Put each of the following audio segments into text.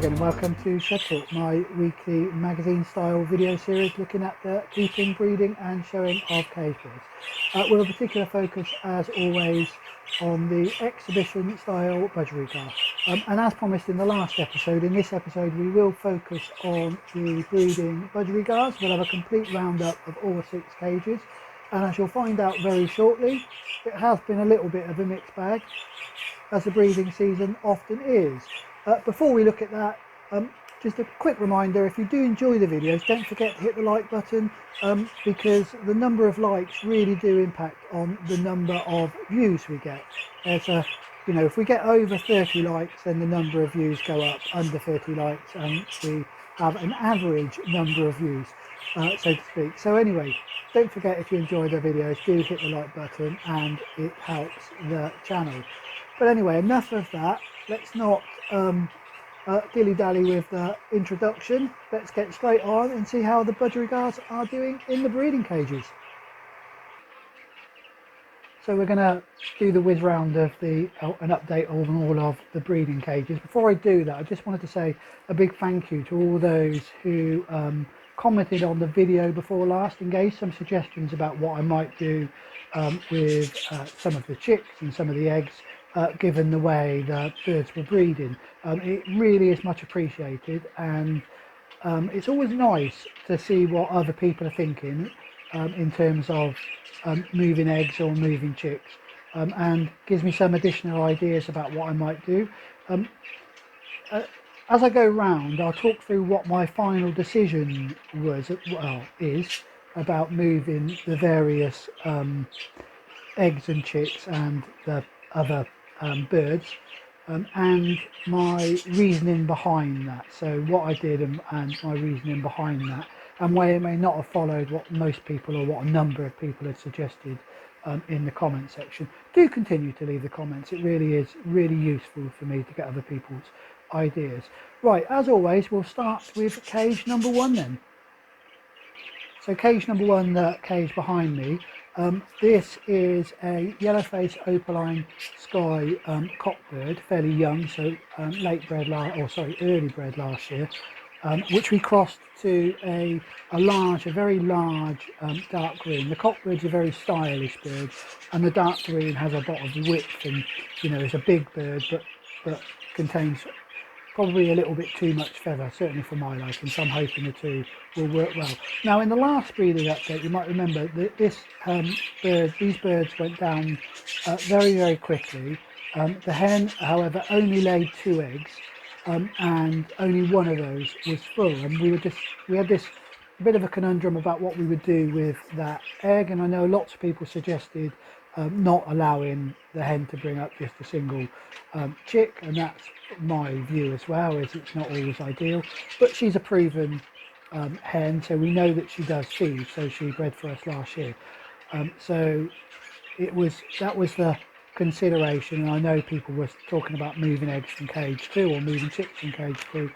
again and welcome to Shed Talk, my weekly magazine style video series looking at the keeping, breeding and showing of cage birds, with a particular focus as always on the exhibition style budgerigar. And as promised in the last episode, in this episode we will focus on the breeding budgerigars. We'll have a complete roundup of all 6 cages, and as you'll find out very shortly, it has been a little bit of a mixed bag, as the breeding season often is. Before we look at that, just a quick reminder, if you do enjoy the videos, don't forget to hit the like button, because the number of likes really do impact on the number of views we get. If we get over 30 likes, then the number of views go up. Under 30 likes, and we have an average number of views, so to speak. So anyway, don't forget, if you enjoy the videos, do hit the like button, and it helps the channel. But anyway, enough of that. Let's not dilly-dally with the introduction. Let's get straight on and see how the budgerigars are doing in the breeding cages. So we're going to do the whiz round of an update on all of the breeding cages. Before I do that, I just wanted to say a big thank you to all those who commented on the video before last and gave some suggestions about what I might do with some of the chicks and some of the eggs, given the way the birds were breeding. It really is much appreciated, and it's always nice to see what other people are thinking in terms of moving eggs or moving chicks, and gives me some additional ideas about what I might do. As I go round, I'll talk through what my final decision is about moving the various eggs and chicks and the other birds, and my reasoning behind that. So what I did and my reasoning behind that, and why it may not have followed what most people or what a number of people had suggested in the comment section. Do continue to leave the comments. It really is really useful for me to get other people's ideas. Right, as always, we'll start with cage number 1 then. So cage number 1, the cage behind me, this is a yellow-faced opaline sky cockbird, fairly young, so early bred last year, which we crossed to a very large dark green. The cockbird's a very stylish bird, and the dark green has a lot of width, and is a big bird, but contains probably a little bit too much feather, certainly for my liking, so I'm hoping the two will work well. Now, in the last breeding update, you might remember that these birds went down very, very quickly. The hen, however, only laid 2 eggs, and only one of those was full, and we had this bit of a conundrum about what we would do with that egg, and I know lots of people suggested not allowing the hen to bring up just a single chick, and that's my view as well, is it's not always ideal, but she's a proven hen, so we know that she does feed, so she bred for us last year. So that was the consideration, and I know people were talking about moving eggs from cage 2 or moving chicks from cage 2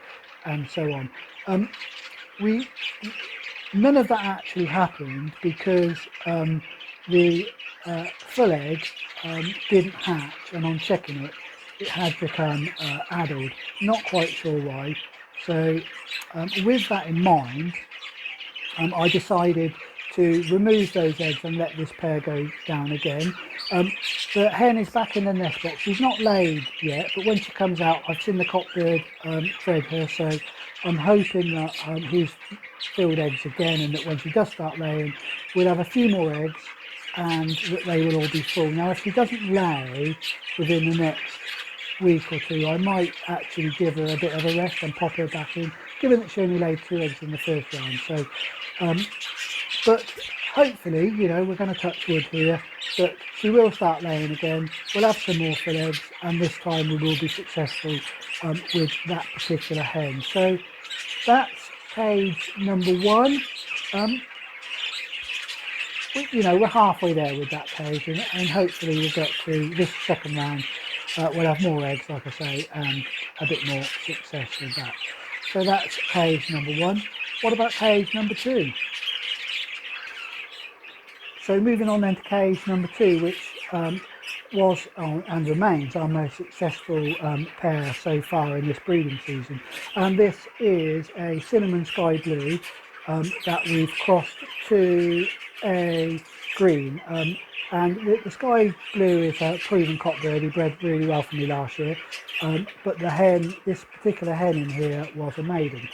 and so on. None of that actually happened, because the full egg didn't hatch, and on checking it had become addled. Not quite sure why. So with that in mind, I decided to remove those eggs and let this pair go down again. The hen is back in the nest box. She's not laid yet, but when she comes out, I've seen the cockbird thread her, so I'm hoping that he's filled eggs again, and that when she does start laying, we'll have a few more eggs and that they will all be full. Now, if she doesn't lay within the next week or 2, I might actually give her a bit of a rest and pop her back in, given that she only laid 2 eggs in the first round. So but hopefully, we're going to touch wood here, that she will start laying again. We'll have some more full eggs, and this time we will be successful with that particular hen. So that's cage number 1. We're halfway there with that cage, and hopefully we'll get through this second round. We'll have more eggs, like I say, and a bit more success with that. So that's cage number 1. What about cage number 2? So moving on then to cage number 2, which was and remains our most successful pair so far in this breeding season, and this is a cinnamon sky blue that we've crossed to a green. And the sky blue is a proven cockbird. He bred really well for me last year, but the hen, this particular hen in here, was a maiden.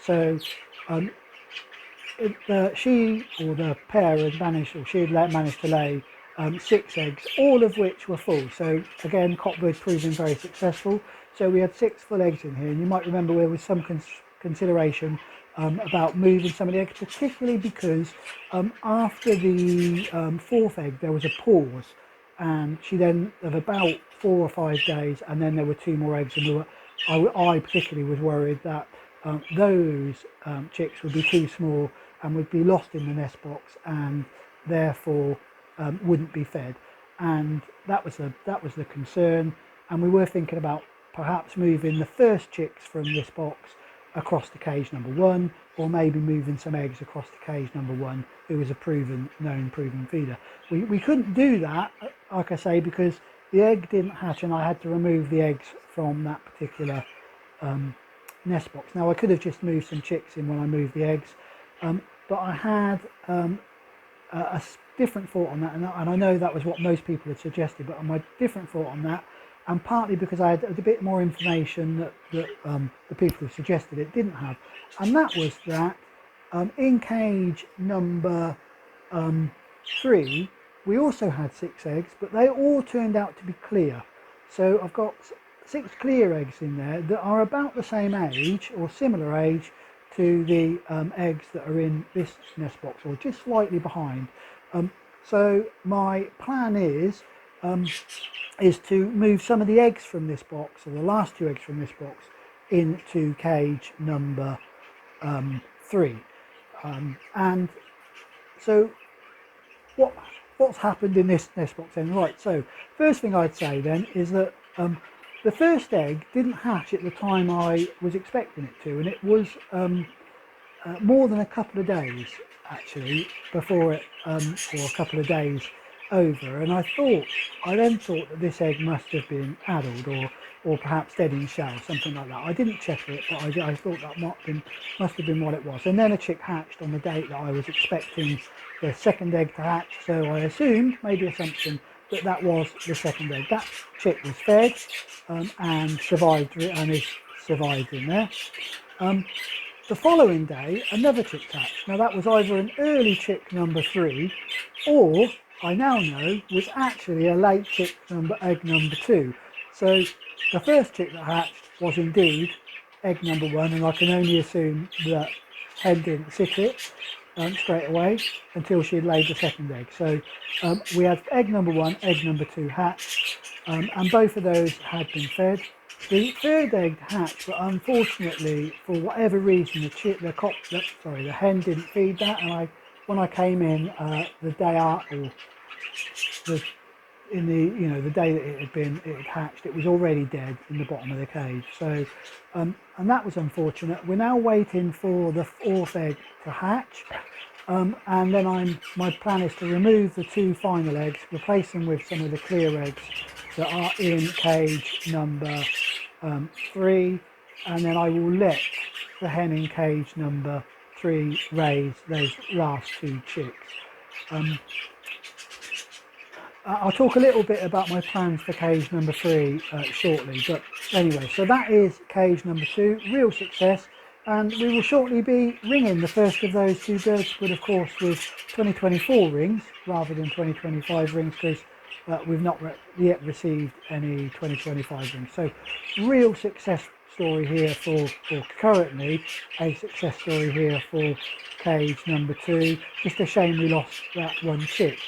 So she or the pair had managed, or she had managed to lay 6 eggs, all of which were full. So again, cockbird proving very successful. So we had 6 full eggs in here, and you might remember there was some consideration about moving some of the eggs, particularly because after the 4th egg there was a pause, and she then of about 4 or 5 days, and then there were 2 more eggs, and I particularly was worried that those chicks would be too small and would be lost in the nest box, and therefore wouldn't be fed. And that was the concern, and we were thinking about perhaps moving the first chicks from this box across to cage number 1, or maybe moving some eggs across to cage number 1, who was a known proven feeder. We couldn't do that, like I say, because the egg didn't hatch, and I had to remove the eggs from that particular nest box. Now I could have just moved some chicks in when I moved the eggs, but I had a different thought on that, and I know that was what most people had suggested, but my different thought on that, and partly because I had a bit more information that the people who suggested it didn't have, and that was that in cage number 3 we also had 6 eggs, but they all turned out to be clear. So I've got 6 clear eggs in there that are about the same age or similar age to the eggs that are in this nest box, or just slightly behind. So my plan is to move some of the eggs from this box, or the last 2 eggs from this box, into cage number 3. And so what's happened in this nest box then? Right, so first thing I'd say then is that the first egg didn't hatch at the time I was expecting it to, and it was more than a couple of days actually before it, or a couple of days over, and I then thought that this egg must have been addled, or perhaps dead in shell, something like that. I didn't check it, but I thought that must have been what it was. And then a chick hatched on the date that I was expecting the second egg to hatch, so I assumed, made the assumption, that was the second egg. That chick was fed and survived, and is survived in there. The following day, another chick hatched. Now that was either an early chick number 3, or I now know was actually a late chick egg number 2. So the first chick that hatched was indeed egg number 1, and I can only assume that hen didn't sit it straight away until she had laid the second egg. So we had egg number 1, egg number 2 hatched, and both of those had been fed. The third egg hatched, but unfortunately, for whatever reason, the hen didn't feed that, and when I came in the day after, or the day that it had hatched, it was already dead in the bottom of the cage. So and that was unfortunate. We're now waiting for the 4th egg to hatch, and then my plan is to remove the 2 final eggs, replace them with some of the clear eggs that are in cage number 3, and then I will let the hen in cage number 3 raise those last 2 chicks. I'll talk a little bit about my plans for cage number 3 shortly, but anyway, so that is cage number 2, real success, and we will shortly be ringing the first of those 2 birds, but of course with 2024 rings rather than 2025 rings, because we've not yet received any 2025 rings. So real success story here for currently a success story here for cage number 2. Just a shame we lost that 1 chick.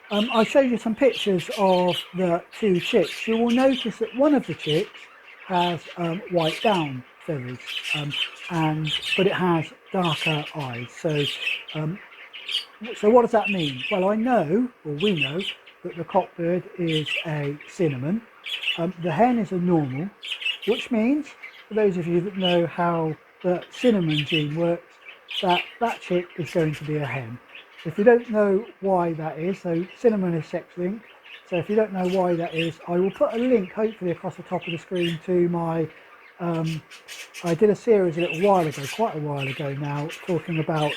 I showed you some pictures of the 2 chicks. You will notice that one of the chicks has white down feathers, but it has darker eyes. So what does that mean? Well, we know that the cockbird is a cinnamon. The hen is a normal, which means, for those of you that know how the cinnamon gene works, that chick is going to be a hen. If you don't know why that is, so cinnamon is sex-linked. So if you don't know why that is, I will put a link hopefully across the top of the screen to my, I did a series a little while ago, quite a while ago now, talking about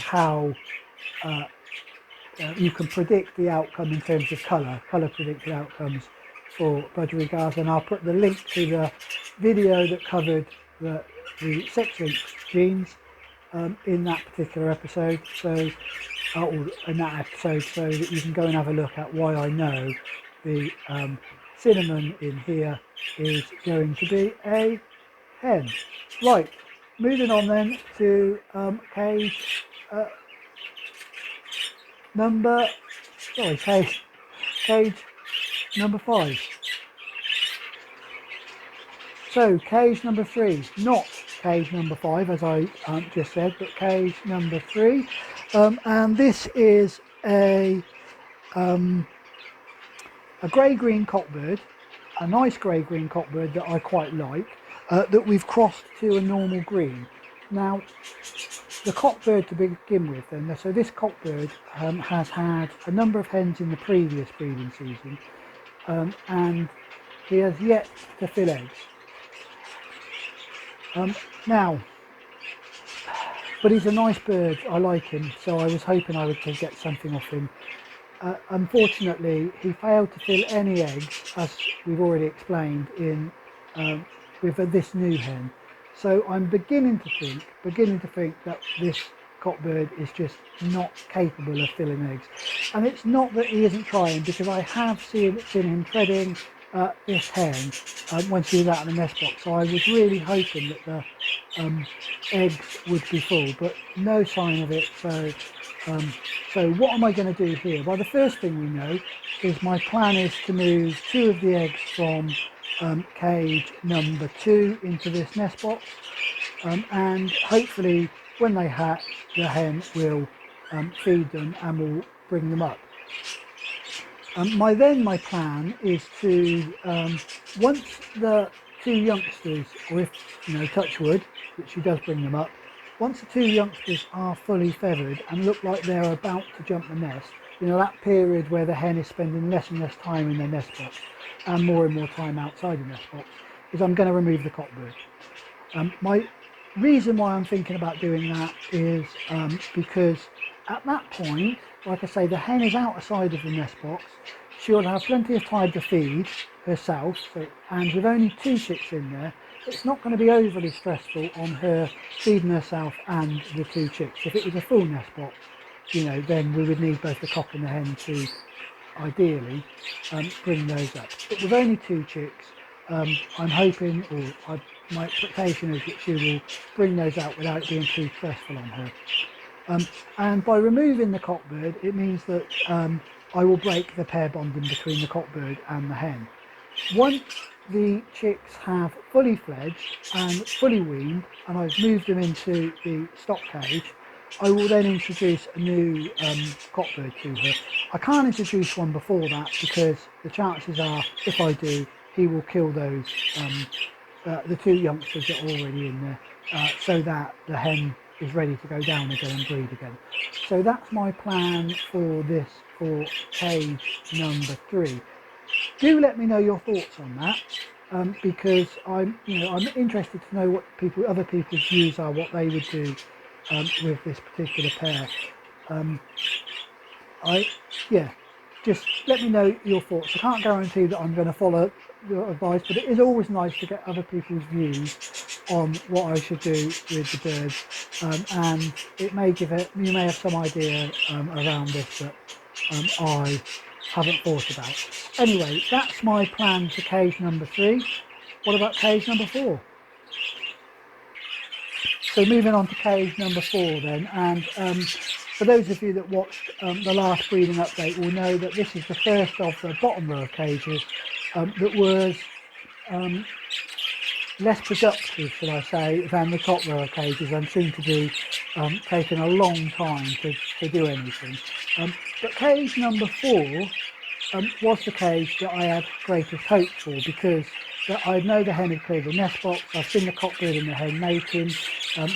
how you can predict the outcome in terms of colour predicted outcomes for budgerigars, and I'll put the link to the video that covered the sex-linked genes in that particular episode, so in that episode, so that you can go and have a look at why I know the cinnamon in here is going to be a hen. Right, moving on then to cage number 5. So cage number 3, not cage number 5 as I just said, but cage number 3, and this is a grey-green cockbird, a nice grey-green cockbird that I quite like, that we've crossed to a normal green. Now, the cockbird to begin with then, so this cockbird has had a number of hens in the previous breeding season, and he has yet to fill eggs. Now, but he's a nice bird, I like him, so I was hoping I would get something off him. Unfortunately, he failed to fill any eggs, as we've already explained, in with this new hen. So I'm beginning to think that this cockbird is just not capable of filling eggs. And it's not that he isn't trying, because I have seen him treading this hen when she was out of the nest box. So I was really hoping that the eggs would be full, but no sign of it. So what am I going to do here? Well, the first thing we know is my plan is to move 2 of the eggs from cage number 2 into this nest box, and hopefully when they hatch, the hen will feed them and will bring them up. My plan is to, once the 2 youngsters, or if, touch wood, which she does bring them up, once the 2 youngsters are fully feathered and look like they're about to jump the nest, that period where the hen is spending less and less time in their nest box and more time outside the nest box, is I'm going to remove the cockbird. My reason why I'm thinking about doing that is because at that point, like I say, the hen is outside of the nest box. She'll have plenty of time to feed herself, and with only 2 chicks in there, it's not going to be overly stressful on her feeding herself and the 2 chicks. If it was a full nest box, then we would need both the cock and the hen to ideally bring those up. But with only 2 chicks, I'm hoping, or my expectation is that she will bring those out without it being too stressful on her. And by removing the cockbird, it means that I will break the pair bonding between the cockbird and the hen. Once the chicks have fully fledged and fully weaned, and I've moved them into the stock cage, I will then introduce a new cockbird to her. I can't introduce one before that, because the chances are, if I do, he will kill those the 2 youngsters that are already in there, so that the hen is ready to go down again and breed again. So that's my plan for cage number 3. Do let me know your thoughts on that, because I'm interested to know what other people's views are, what they would do with this particular pair. Just let me know your thoughts. I can't guarantee that I'm going to follow your advice, but it is always nice to get other people's views on what I should do with the birds, and it may you may have some idea around this that I haven't thought about. Anyway, that's my plan for cage number 3. What about cage number 4? So moving on to cage number 4 then, and for those of you that watched the last breeding update will know that this is the first of the bottom row of cages that was less productive, should I say, than the top row of cages, and seemed to be taking a long time to do anything. But cage number 4 was the cage that I had greatest hope for, because that I know the hen had cleared the nest box. I've seen the cockbird and the hen mating.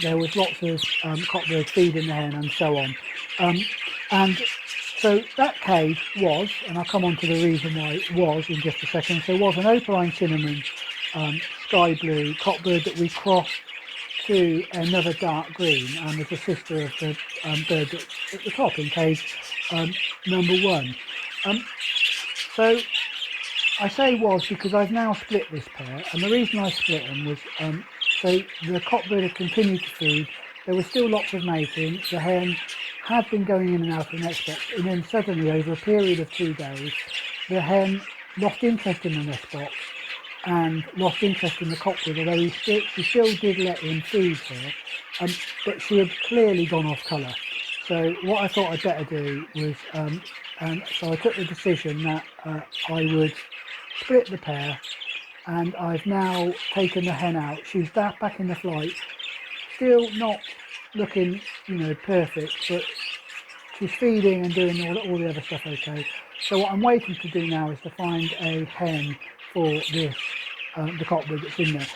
There was lots of cockbirds feeding the hen and so on. And so that cage was, and I'll come on to the reason why it was in just a second, so it was an opaline cinnamon sky blue cockbird that we crossed to another dark green, and as a sister of the bird that's at the top in cage number 1. So I say was because I've now split this pair, and the reason I split them was so the cockbird had continued to feed. There was still lots of mating. The hen had been going in and out of the nest box, and then suddenly, over a period of 2 days, the hen lost interest in the nest box and lost interest in the cockbird, although she still did let him feed her, but she had clearly gone off colour. So what I thought I'd better do was, and so I took the decision that I would split the pair, and I've now taken the hen out. She's back in the flight, still not looking, perfect, but she's feeding and doing all the other stuff okay. So what I'm waiting to do now is to find a hen for this, the cockbird that's in there.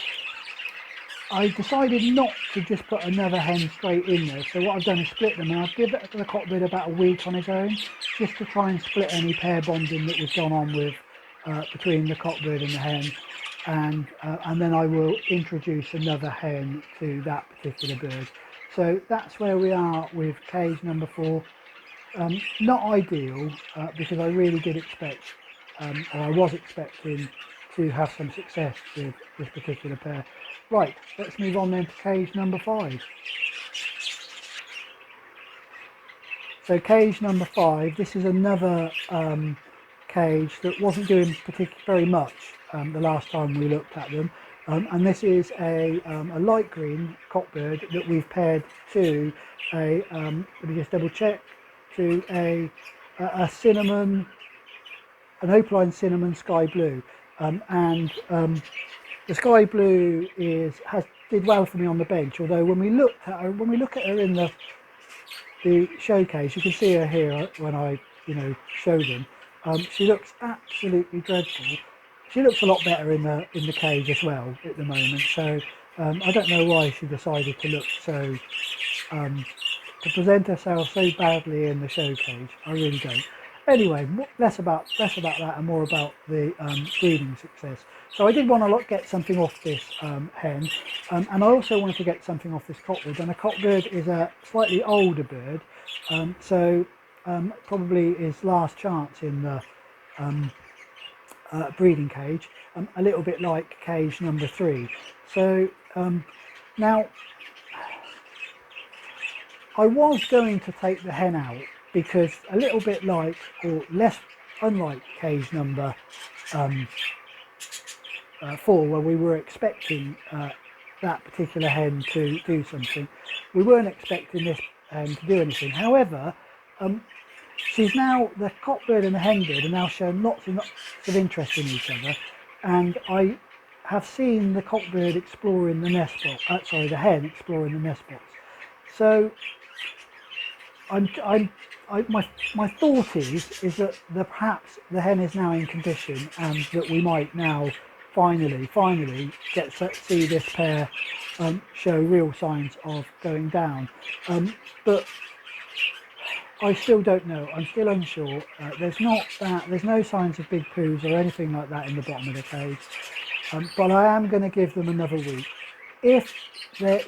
I decided not to just put another hen straight in there, so what I've done is split them, and I've given the cockbird about a week on his own, just to try and split any pair bonding that was gone on with between the cockbird and the hen, and then I will introduce another hen to that particular bird. So that's where we are with cage number 4. Not ideal, because I really did expect, or I was expecting to have some success with this particular pair. Right, let's move on then to cage number 5. So cage number 5, this is another cage that wasn't doing very much the last time we looked at them, and this is a light green cockbird that we've paired to a, let me just double check, to a cinnamon, an opaline cinnamon sky blue, and the sky blue did well for me on the bench. Although when we look at her in the showcase, you can see her here when I show them. She looks absolutely dreadful. She looks a lot better in the cage as well at the moment. So I don't know why she decided to look so to present herself so badly in the showcase. I really don't. Anyway, less about that and more about the breeding success. So I did want to get something off this hen, and I also wanted to get something off this cockbird. And a cockbird is a slightly older bird, so probably his last chance in the breeding cage, a little bit like cage number 3. So now I was going to take the hen out, because a little bit like, or less unlike cage number 4, where we were expecting that particular hen to do something, we weren't expecting this hen to do anything. However, she's now, the cockbird and the hen bird are now showing lots of interest in each other, and I have seen the cockbird exploring the nest box, the hen exploring the nest box. So my thought is that perhaps the hen is now in condition, and that we might now finally get to see this pair show real signs of going down. But I still don't know. I'm still unsure. There's no signs of big poos or anything like that in the bottom of the cage. But I am going to give them another week. If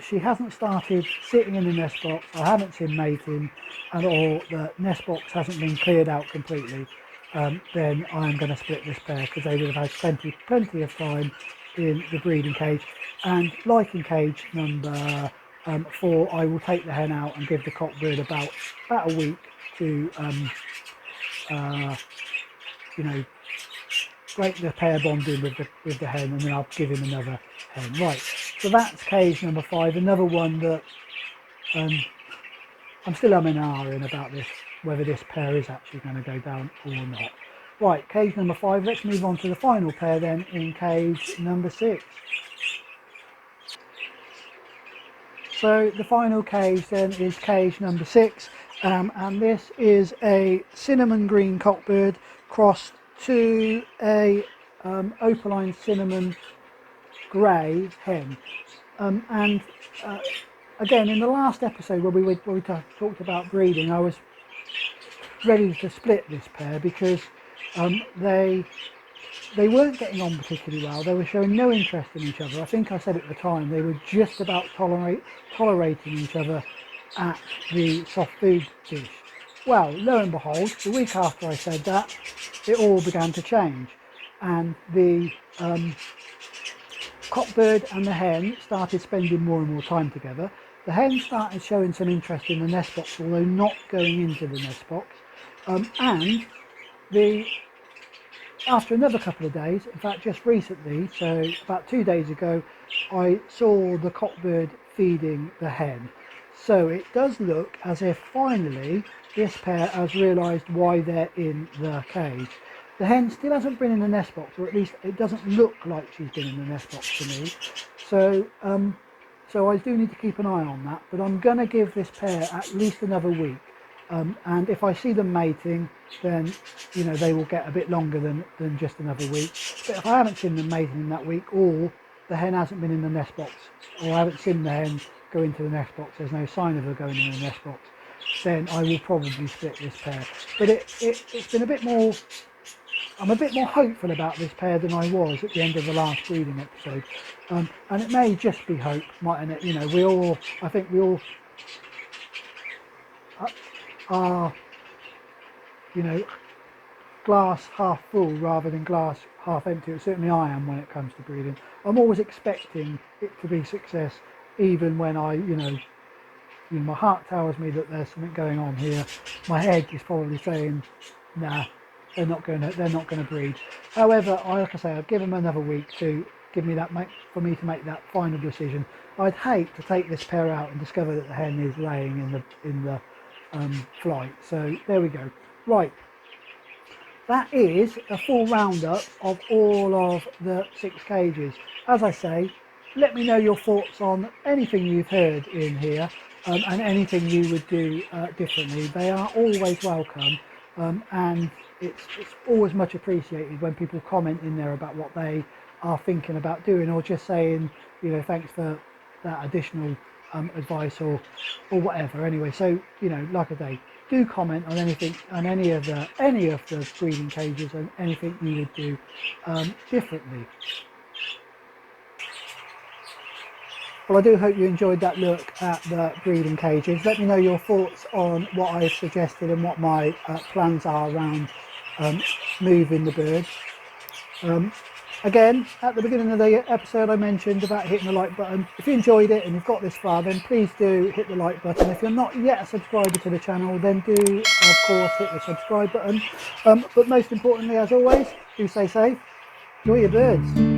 she hasn't started sitting in the nest box, I haven't seen mating, or the nest box hasn't been cleared out completely, then I'm going to split this pair, because they would have had plenty of time in the breeding cage. And like in cage number 4, I will take the hen out and give the cockbird about a week to break the pair bonding with the hen, and then I'll give him another hen. Right, so that's cage number 5, another one that I'm still umming and ahhing about this, whether this pair is actually going to go down or not. Right, cage number 5, let's move on to the final pair then in cage number 6. So the final cage then is cage number 6, and this is a cinnamon green cockbird crossed to a opaline cinnamon grey hen. And again, in the last episode where we talked about breeding, I was ready to split this pair because they weren't getting on particularly well. They were showing no interest in each other. I think I said at the time they were just about tolerating each other at the soft food dish. Well, lo and behold, the week after I said that, it all began to change, and the cockbird and the hen started spending more and more time together. The hen started showing some interest in the nest box, although not going into the nest box. And after another couple of days, in fact just recently, so about 2 days ago, I saw the cockbird feeding the hen. So it does look as if finally this pair has realised why they're in the cage. The hen still hasn't been in the nest box, or at least it doesn't look like she's been in the nest box to me. So so I do need to keep an eye on that, but I'm going to give this pair at least another week. And if I see them mating, then you know they will get a bit longer than just another week. But if I haven't seen them mating in that week, or the hen hasn't been in the nest box, or I haven't seen the hen go into the nest box, there's no sign of her going in the nest box, then I will probably split this pair. But it's been a bit more, I'm a bit more hopeful about this pair than I was at the end of the last breeding episode. And it may just be hope, mightn't it? You know, I think we all are, you know, glass half full rather than glass half empty. Certainly I am when it comes to breeding. I'm always expecting it to be success, even when my heart tells me that there's something going on here. My head is probably saying, nah, they're not going to breed. However, like I say, I'll give them another week to give me that, for me to make that final decision. I'd hate to take this pair out and discover that the hen is laying in the flight. So there we go. Right, that is a full roundup of all of the 6 cages. As I say, let me know your thoughts on anything you've heard in here, and anything you would do differently. They are always welcome, and it's always much appreciated when people comment in there about what they are thinking about doing, or just saying, you know, thanks for that additional advice or whatever. Anyway, so you know, like I say, do comment on anything, on any of the breeding cages, and anything you would do differently. Well, I do hope you enjoyed that look at the breeding cages. Let me know your thoughts on what I've suggested and what my plans are around moving the birds. Again, at the beginning of the episode I mentioned about hitting the like button. If you enjoyed it and you've got this far, then please do hit the like button. If you're not yet a subscriber to the channel, then do of course hit the subscribe button. But most importantly, as always, do stay safe, enjoy your birds.